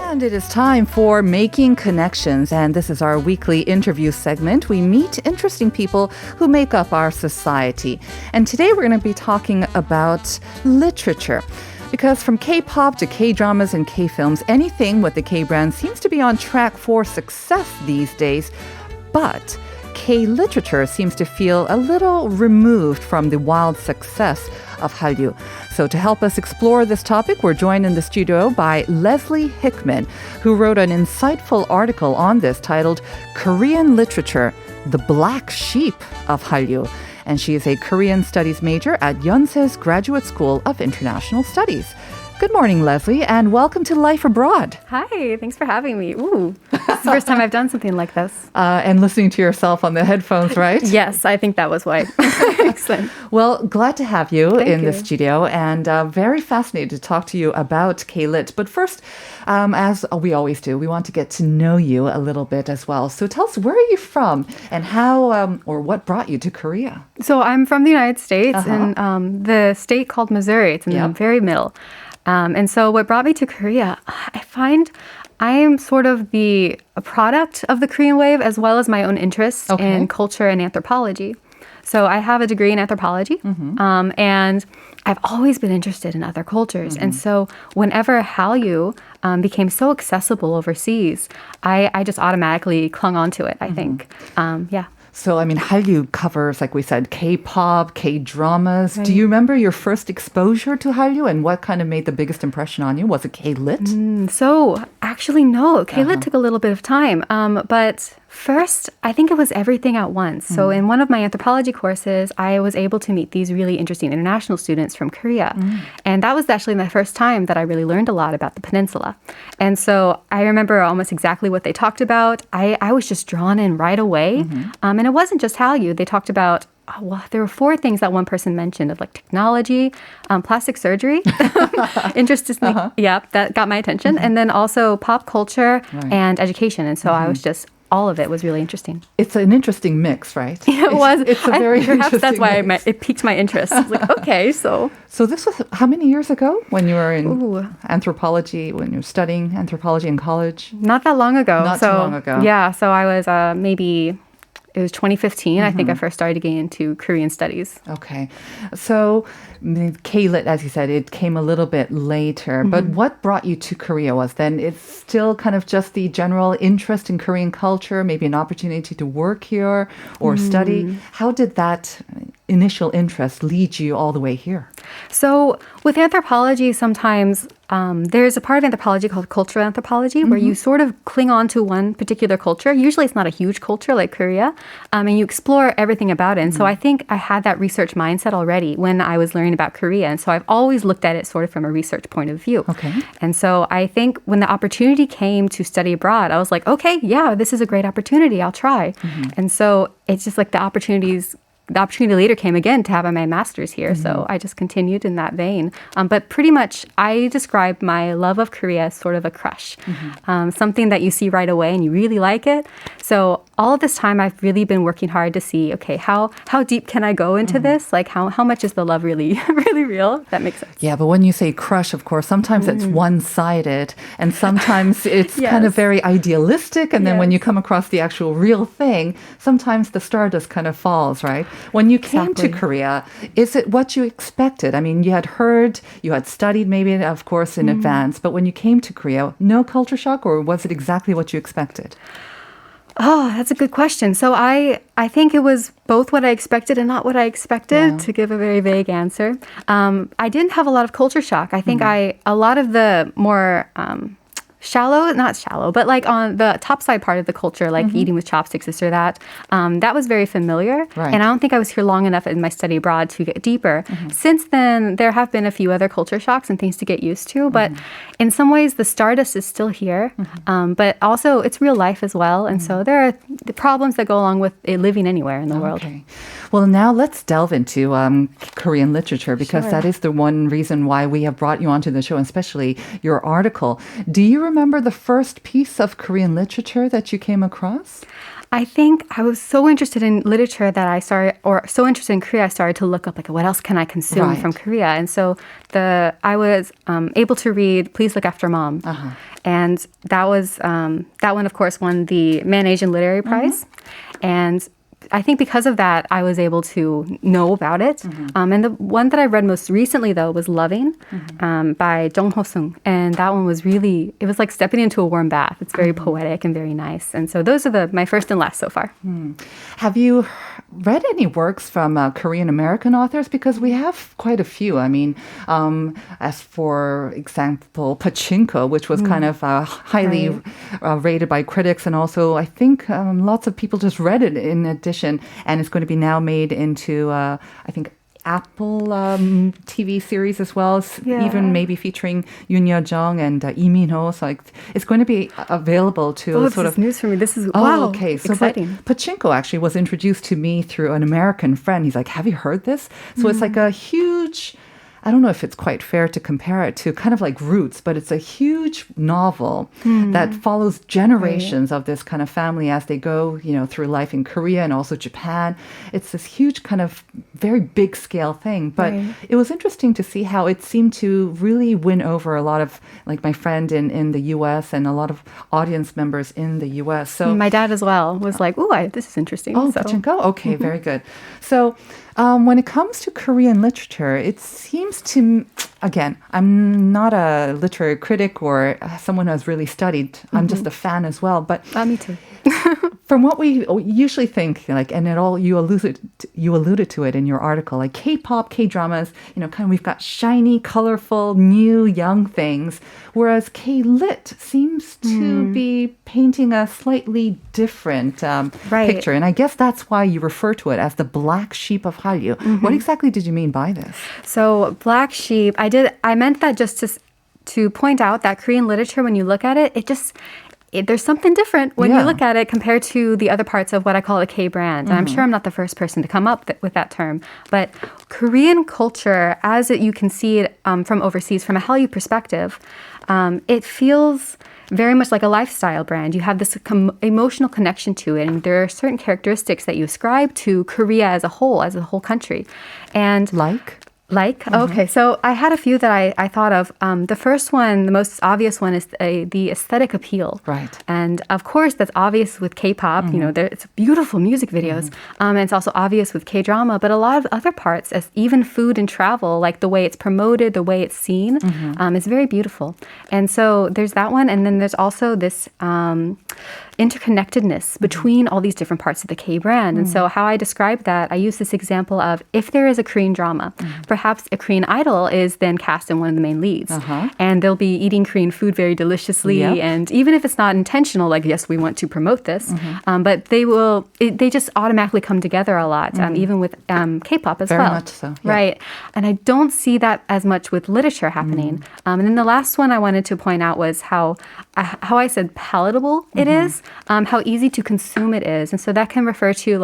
And it is time for Making Connections, and this is our weekly interview segment. We meet interesting people who make up our society. And today we're going to be talking about literature. Because from K-pop to K-dramas and K-films, anything with the K-brand seems to be on track for success these days. But K-literature seems to feel a little removed from the wild success of Hallyu. So to help us explore this topic, we're joined in the studio by Leslie Hickman, who wrote an insightful article on this titled Korean Literature, the Black Sheep of Hallyu. And she is a Korean Studies major at Yonsei's Graduate School of International Studies. Good morning, Leslie, and welcome to Life Abroad. Hi, thanks for having me. Ooh, it's the first time I've done something like this. And listening to yourself on the headphones, right? Yes, I think that was why. Excellent. Well, glad to have you Thank in you. the studio, and very fascinated to talk to you about K-Lit. But first, as we always do, we want to get to know you a little bit as well. So tell us, where are you from, and how or what brought you to Korea? So I'm from the United States, in the state called Missouri. It's in the very middle. And so what brought me to Korea, I find I am sort of a product of the Korean wave as well as my own interests in culture and anthropology. So I have a degree in anthropology, and I've always been interested in other cultures. And so whenever Hallyu became so accessible overseas, I just automatically clung on to it, I think. So, I mean, Hallyu covers, like we said, K-pop, K-dramas. Right. Do you remember your first exposure to Hallyu, and what kind of made the biggest impression on you? Was it K-lit? So actually, no. K-Lit took a little bit of time. But first, I think it was everything at once. So in one of my anthropology courses, I was able to meet these really interesting international students from Korea. And that was actually the first time that I really learned a lot about the peninsula. And so I remember almost exactly what they talked about. I was just drawn in right away. And it wasn't just Hallyu. They talked about there were 4 things that one person mentioned of like technology, plastic surgery, interesting, that got my attention. And then also pop culture and education. And so I was just, all of it was really interesting. It's an interesting mix, right? It was. It's a very perhaps that's why mix. it piqued my interest. I was like, okay, so. So this was how many years ago when you were in anthropology, when you were studying anthropology in college? Not that long ago. Not too long ago. Yeah, so I was it was 2015, I think I first started getting into Korean studies. Okay. So K-Lit, as you said, it came a little bit later. But what brought you to Korea was then it's still kind of just the general interest in Korean culture, maybe an opportunity to work here or study. How did that initial interest lead you all the way here? So with anthropology, sometimes there's a part of anthropology called cultural anthropology where you sort of cling on to one particular culture. Usually it's not a huge culture like Korea, and you explore everything about it. And so I think I had that research mindset already when I was learning about Korea. And so I've always looked at it sort of from a research point of view. Okay. And so I think when the opportunity came to study abroad, I was like, okay, yeah, this is a great opportunity. I'll try. And so it's just like the opportunity later came again to have my master's here. So I just continued in that vein. But pretty much I describe my love of Korea as sort of a crush, something that you see right away and you really like it. So all of this time I've really been working hard to see, okay, how deep can I go into this? Like how much is the love really, really real? If that makes sense. Yeah, but when you say crush, of course, sometimes it's one-sided and sometimes it's kind of very idealistic. And then when you come across the actual real thing, sometimes the star just kind of falls, right? When you came to Korea, is it what you expected? I mean, you had heard, you had studied maybe, of course, in advance, but when you came to Korea, no culture shock, or was it exactly what you expected? Oh, that's a good question. So I think it was both what I expected and not what I expected, to give a very vague answer. I didn't have a lot of culture shock. I think a lot of the more not shallow, but like on the top side part of the culture, like eating with chopsticks, this or that, that was very familiar. Right. And I don't think I was here long enough in my study abroad to get deeper. Since then, there have been a few other culture shocks and things to get used to. But in some ways, the stardust is still here. But also, it's real life as well. And so there are the problems that go along with it living anywhere in the world. Okay. Well, now let's delve into Korean literature, because that is the one reason why we have brought you onto the show, and especially your article. Do you remember the first piece of Korean literature that you came across? I think I was so interested in literature that I started, or so interested in Korea, I started to look up like what else can I consume from Korea. And so I was able to read Please Look After Mom. And that one, of course, won the Man Asian Literary Prize. And I think because of that, I was able to know about it. And the one that I read most recently, though, was Loving by Jung Ho-sung. And that one was really, it was like stepping into a warm bath. It's very poetic and very nice. And so those are my first and last so far. Have you read any works from Korean American authors? Because we have quite a few. I mean, as for example, Pachinko, which was kind of highly rated by critics. And also, I think lots of people just read it in addition. And it's going to be now made into, I think, Apple TV series as well, even maybe featuring Yoon Yo-jung and Lee Min-ho. So it's going to be available to this is news for me. This is okay. So exciting. Pachinko actually was introduced to me through an American friend. He's like, "Have you heard this?" So it's like a huge. I don't know if it's quite fair to compare it to kind of like Roots, but it's a huge novel that follows generations of this kind of family as they go, through life in Korea and also Japan. It's this huge kind of very big scale thing. But it was interesting to see how it seemed to really win over a lot of, like my friend in the U.S. and a lot of audience members in the U.S. So my dad as well was like, "Ooh, this is interesting." Oh, Pachinko? Okay, very good. So when it comes to Korean literature, it seems to, again, I'm not a literary critic or someone who has really studied. I'm just a fan as well. But me too. From what we usually think, and you alluded to it in your article, like K-pop, K-dramas, kind of we've got shiny, colorful, new, young things, whereas K-lit seems to be painting a slightly different picture. And I guess that's why you refer to it as the black sheep of Hallyu. What exactly did you mean by this? So black sheep, I meant that just to point out that Korean literature, when you look at it, there's something different when you look at it compared to the other parts of what I call a K-brand. And I'm sure I'm not the first person to come up with that term. But Korean culture, as you can see it from overseas, from a Hallyu perspective, it feels very much like a lifestyle brand. You have this emotional connection to it. And there are certain characteristics that you ascribe to Korea as a whole country. And okay, so I had a few that I thought of. The first one, the most obvious one, is the aesthetic appeal. Right. And of course, that's obvious with K-pop. It's beautiful music videos. And it's also obvious with K-drama. But a lot of other parts, as even food and travel, like the way it's promoted, the way it's seen, is very beautiful. And so there's that one. And then there's also this interconnectedness between all these different parts of the K-brand. And so how I describe that, I use this example of if there is a Korean drama, perhaps a Korean idol is then cast in one of the main leads. And they'll be eating Korean food very deliciously. And even if it's not intentional, like, yes, we want to promote this, but they just automatically come together a lot, even with K-pop as well. Very much so. Yeah. Right. And I don't see that as much with literature happening. And then the last one I wanted to point out was how I said palatable it is. How easy to consume it is. And so that can refer to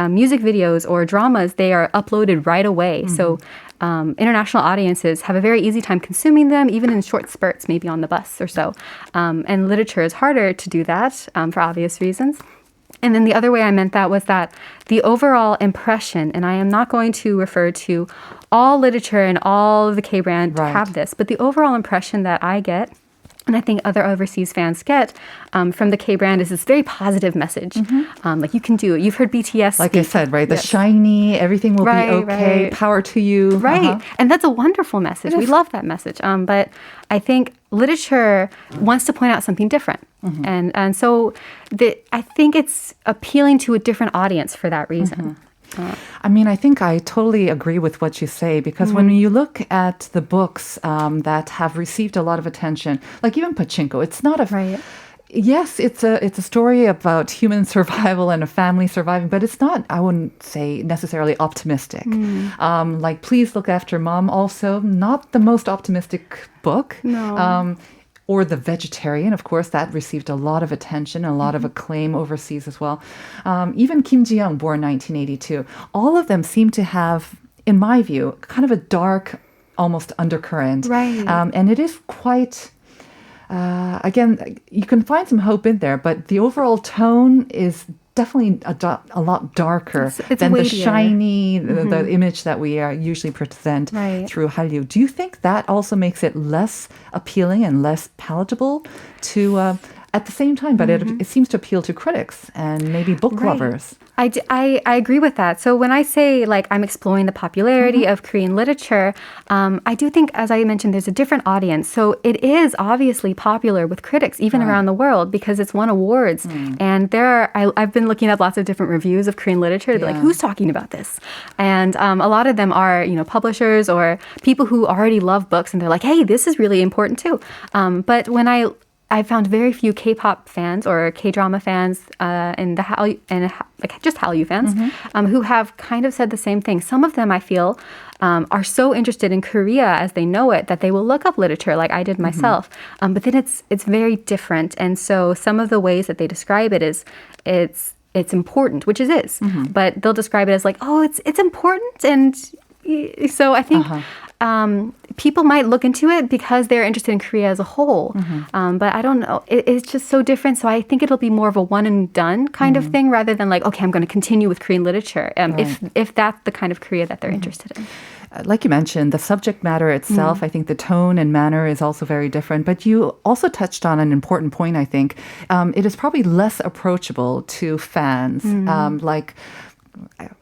music videos or dramas. They are uploaded right away. So international audiences have a very easy time consuming them, even in short spurts, maybe on the bus or so. And literature is harder to do that for obvious reasons. And then the other way I meant that was that the overall impression, and I am not going to refer to all literature and all of the K-brand to have this, but the overall impression that I get, and I think other overseas fans get from the K-brand, is this very positive message. Like, you can do it. You've heard BTS Like I said, right? The shiny, everything will be okay, power to you. Right. And that's a wonderful message. We love that message. But I think literature wants to point out something different. And so I think it's appealing to a different audience for that reason. I think I totally agree with what you say, because when you look at the books that have received a lot of attention, like even Pachinko, it's not a... Yes, it's a story about human survival and a family surviving, but it's not, I wouldn't say, necessarily optimistic. Like Please Look After Mom, also not the most optimistic book. No. Or The Vegetarian, of course, that received a lot of attention, a lot of acclaim overseas as well. Even Kim Ji-young, born 1982, all of them seem to have, in my view, kind of a dark, almost undercurrent. Right. And it is quite, again, you can find some hope in there, but the overall tone is definitely a lot darker it's than the weightier. shiny, the image that we usually present through Hallyu. Do you think that also makes it less appealing and less palatable to, at the same time, but it seems to appeal to critics and maybe book lovers? I agree with that. So when I say like I'm exploring the popularity of Korean literature, I do think, as I mentioned, there's a different audience. So it is obviously popular with critics, even around the world, because it's won awards. And I've been looking up lots of different reviews of Korean literature. They're like, who's talking about this? And a lot of them are, publishers or people who already love books, and they're like, hey, this is really important too. But when I found very few K-pop fans or K-drama fans just Hallyu fans who have kind of said the same thing. Some of them, I feel, are so interested in Korea as they know it that they will look up literature like I did myself. But then it's very different. And so some of the ways that they describe it is it's important, which it is. But they'll describe it as like, oh, it's important. And so I think people might look into it because they're interested in Korea as a whole. But I don't know. It's just so different. So I think it'll be more of a one and done kind of thing rather than like, okay, I'm going to continue with Korean literature if that's the kind of Korea that they're interested in. Like you mentioned, the subject matter itself, I think the tone and manner is also very different. But you also touched on an important point, I think. It is probably less approachable to fans, like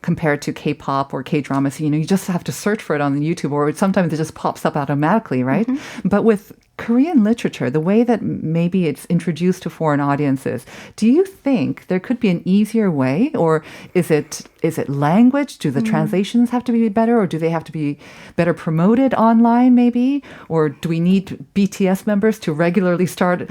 compared to K-pop or K-dramas. You just have to search for it on YouTube, or sometimes it just pops up automatically, right? But with Korean literature, the way that maybe it's introduced to foreign audiences, do you think there could be an easier way, or is it language? Do the translations have to be better, or do they have to be better promoted online maybe? Or do we need BTS members to regularly start,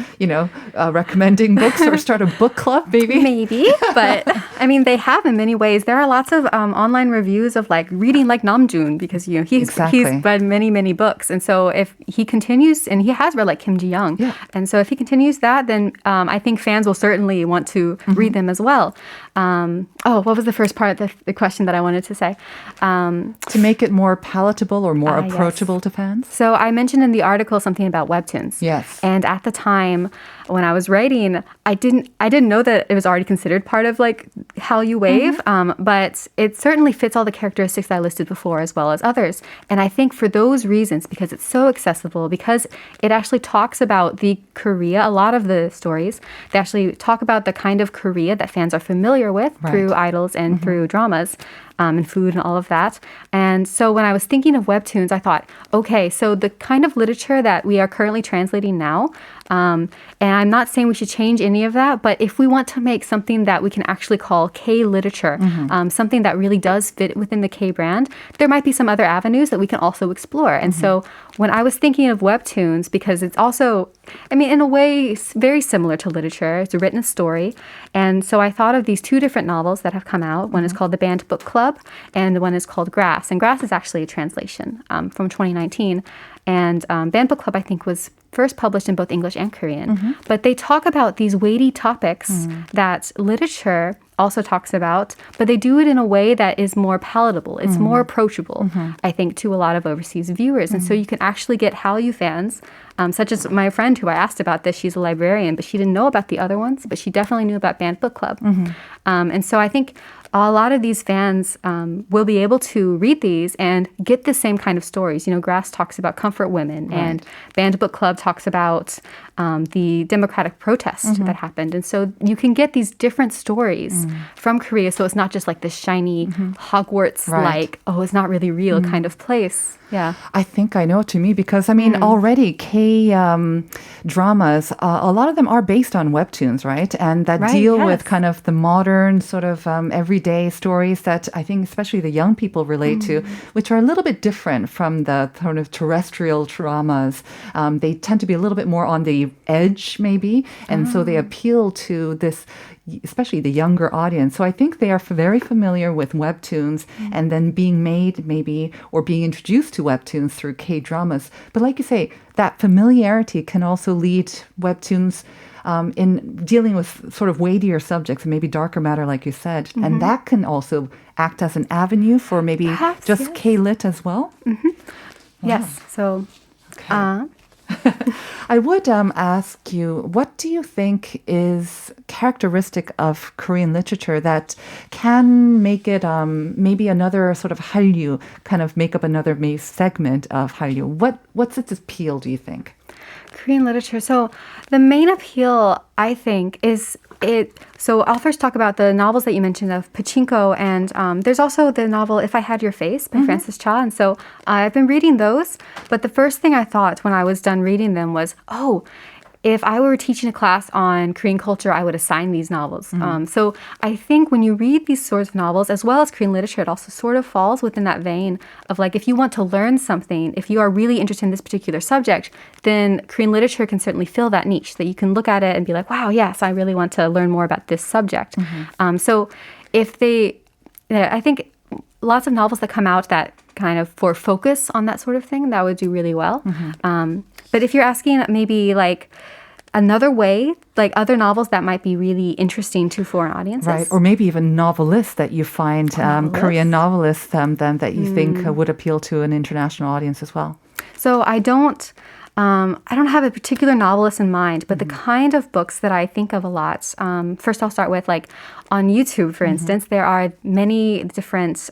recommending books or start a book club maybe? Maybe, but I mean, they have in many ways. There are lots of online reviews of like reading like Namjoon because, he's read many, many books. And so if he continues, and he has read like Kim Ji-young. And so if he continues that, then I think fans will certainly want to read them as well. What was the first part of the question that I wanted to say? To make it more palatable or more approachable to fans? So I mentioned in the article something about webtoons. Yes. And at the time when I was writing, I didn't know that it was already considered part of like Hallyu Wave, but it certainly fits all the characteristics that I listed before as well as others. And I think for those reasons, because it's so accessible, because it actually talks about the Korea, a lot of the stories, they actually talk about the kind of Korea that fans are familiar with through idols and through dramas. And food and all of that. And so when I was thinking of webtoons, I thought, okay, so the kind of literature that we are currently translating now, and I'm not saying we should change any of that, but if we want to make something that we can actually call K-literature, something that really does fit within the K brand, there might be some other avenues that we can also explore. And so when I was thinking of webtoons, because it's also, in a way, very similar to literature. It's a written story. And so I thought of these two different novels that have come out. One is called The Banned Book Club, and the one is called Grass. And Grass is actually a translation from 2019. And Banned Book Club, I think, was first published in both English and Korean. But they talk about these weighty topics that literature also talks about, but they do it in a way that is more palatable. It's more approachable, I think, to a lot of overseas viewers. And so you can actually get Hallyu fans, such as my friend who I asked about this. She's a librarian, but she didn't know about the other ones, but she definitely knew about Banned Book Club. And so I think a lot of these fans will be able to read these and get the same kind of stories. Grass talks about comfort women, and Banned Book Club talks about the democratic protest that happened. And so you can get these different stories from Korea. So it's not just like this shiny Hogwarts, like, oh, it's not really real kind of place. Yeah. I think I know, to me, because already K-dramas, a lot of them are based on webtoons, right? And that deal with kind of the modern sort of everyday stories that I think especially the young people relate to, which are a little bit different from the sort of terrestrial dramas. They tend to be a little bit more on the edge, maybe. And so they appeal to this, especially the younger audience. So I think they are very familiar with webtoons and then being made maybe or being introduced to webtoons through K-dramas. But like you say, that familiarity can also lead webtoons in dealing with sort of weightier subjects and maybe darker matter, like you said. And that can also act as an avenue for maybe just K-lit as well. Yes. So... I would ask you, what do you think is characteristic of Korean literature that can make it maybe another sort of Hallyu, kind of make up another segment of Hallyu? What's its appeal, do you think? Korean literature. So the main appeal, I think, is it. So I'll first talk about the novels that you mentioned of Pachinko, and there's also the novel If I Had Your Face by Francis Cha. And so I've been reading those, but the first thing I thought when I was done reading them was, oh, if I were teaching a class on Korean culture, I would assign these novels. So I think when you read these sorts of novels, as well as Korean literature, it also sort of falls within that vein of like, if you want to learn something, if you are really interested in this particular subject, then Korean literature can certainly fill that niche, that you can look at it and be like, wow, yes, I really want to learn more about this subject. So if I think lots of novels that come out that kind of for focus on that sort of thing, that would do really well. But if you're asking maybe like another way, like other novels that might be really interesting to foreign audiences. Right, or maybe even novelists that you find, Korean novelists then that you think would appeal to an international audience as well. So I don't have a particular novelist in mind, but the kind of books that I think of a lot. First, I'll start with like on YouTube, for instance, there are many different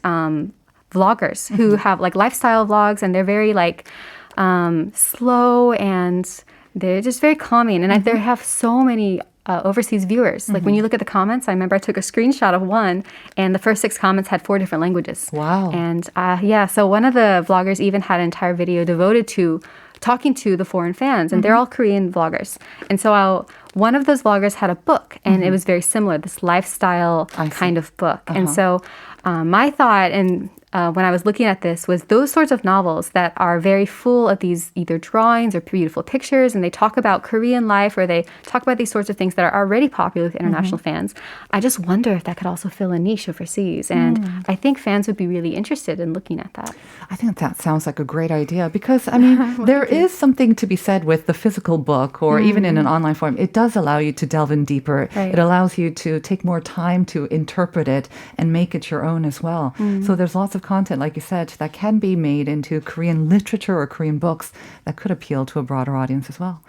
vloggers who have like lifestyle vlogs, and they're very like slow, and they're just very calming. And they have so many overseas viewers. Like when you look at the comments, I remember I took a screenshot of one, and the first 6 comments had 4 different languages. Wow. And so one of the vloggers even had an entire video devoted to talking to the foreign fans, and they're all Korean vloggers. And so one of those vloggers had a book, and it was very similar, this lifestyle kind of book. And so my thought, and when I was looking at this, was those sorts of novels that are very full of these either drawings or beautiful pictures, and they talk about Korean life, or they talk about these sorts of things that are already popular with international fans. I just wonder if that could also fill a niche overseas. And I think fans would be really interested in looking at that. I think that sounds like a great idea because, I mean, there is something to be said with the physical book or even in an online form. It does allow you to delve in deeper. Right. It allows you to take more time to interpret it and make it your own as well. So there's lots of content, like you said, that can be made into Korean literature or Korean books that could appeal to a broader audience as well.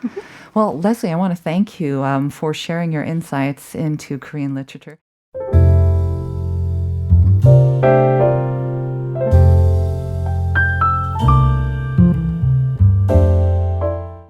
Well, Leslie, I want to thank you for sharing your insights into Korean literature.